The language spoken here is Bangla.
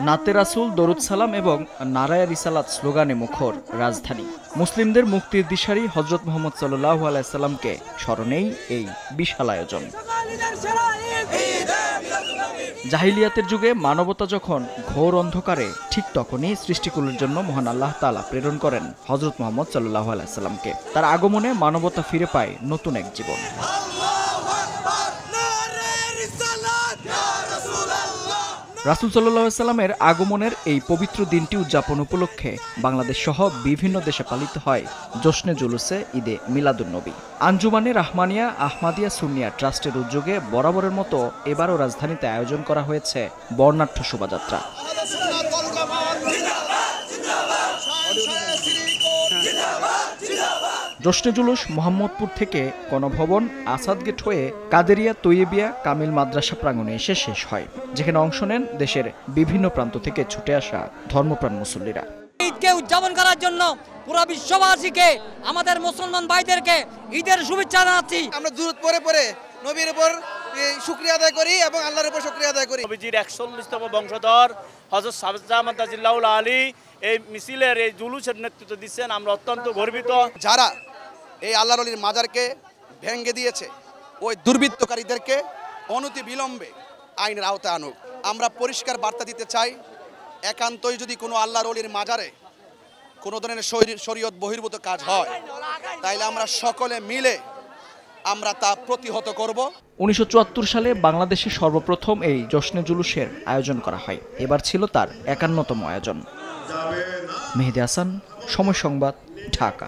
নাতে রাসূল, দরুদ সালাম এবং নারায়ে রিসালাত স্লোগানে মুখর রাজধানী। মুসলিমদের মুক্তির দিশারি হযরত মুহাম্মদ সাল্লাল্লাহু আলাইহি সাল্লামকে স্মরণেই এই বিশাল আয়োজন। জাহিলিয়াতের যুগে মানবতা যখন ঘোর অন্ধকারে, ঠিক তখনই সৃষ্টিকুলের জন্য মহান আল্লাহ তাআলা প্রেরণ করেন হযরত মুহাম্মদ সাল্লাল্লাহু আলাইহি সাল্লামকে। তার আগমনে মানবতা ফিরে পায় নতুন এক জীবন। রাসূল সাল্লাল্লাহু আলাইহি সাল্লামের আগমনের এই পবিত্র দিনটি উদযাপন উপলক্ষে বাংলাদেশ সহ বিভিন্ন দেশে পালিত হয় জশ্নে জুলুসে ঈদে মিলাদুন্নবী। আঞ্জুমানে রাহমানিয়া আহমাদিয়া সুন্নিয়া ট্রাস্টের উদ্যোগে বরাবরের মতো এবারও রাজধানীতে আয়োজন করা হয়েছে বর্ণাঢ্য শোভাযাত্রা। জশ্নে জুলুস মোহাম্মদপুর থেকে গণভবন, আসাদ গেট হয়ে কাদেরিয়া তৈয়বিয়া কামিল মাদ্রাসা প্রাঙ্গণে এসে শেষ হয়, যেখানে অংশ নেন দেশের বিভিন্ন প্রান্ত থেকে ছুটে আসা ধর্মপ্রাণ মুসল্লিরা। ঈদকে উদযাপন করার জন্য পুরো বিশ্ববাসীকে, আমাদের মুসলমান ভাইদেরকে ঈদের শুভেচ্ছা জানাচ্ছি। আমরা দুরূদ পড়ে পড়ে নবীর উপর শুকরিয়া আদায় করি এবং আল্লাহর উপর শুকরিয়া আদায় করি। নবীজির ৪১তম বংশধর হযরত শাহজালাল তাজিল্লাহুল আলী এই মিছিলের এই জুলুসের নেতৃত্ব দিচ্ছেন, আমরা অত্যন্ত গর্বিত। যারা এই আল্লাহর ওলির মাজারকে ভেঙে দিয়েছে, ওই দুর্বৃত্তকারীদেরকে অনতি বিলম্বে আইনের আওতায় আনুক। আমরা পরিষ্কার বার্তা দিতে চাই, একান্তই যদি কোনো আল্লাহর ওলির মাজারে কোনো ধরনের শরীয়ত বহির্ভূত কাজ হয়, তাইলে আমরা সকলে মিলে আমরা তা প্রতিহত করব। ১৯৭৪ সালে বাংলাদেশে সর্বপ্রথম এই জশ্নে জুলুসের আয়োজন করা হয়। এবার ছিল তার ৫১তম আয়োজন। মেহেদী হাসান, সময় সংবাদ, ঢাকা।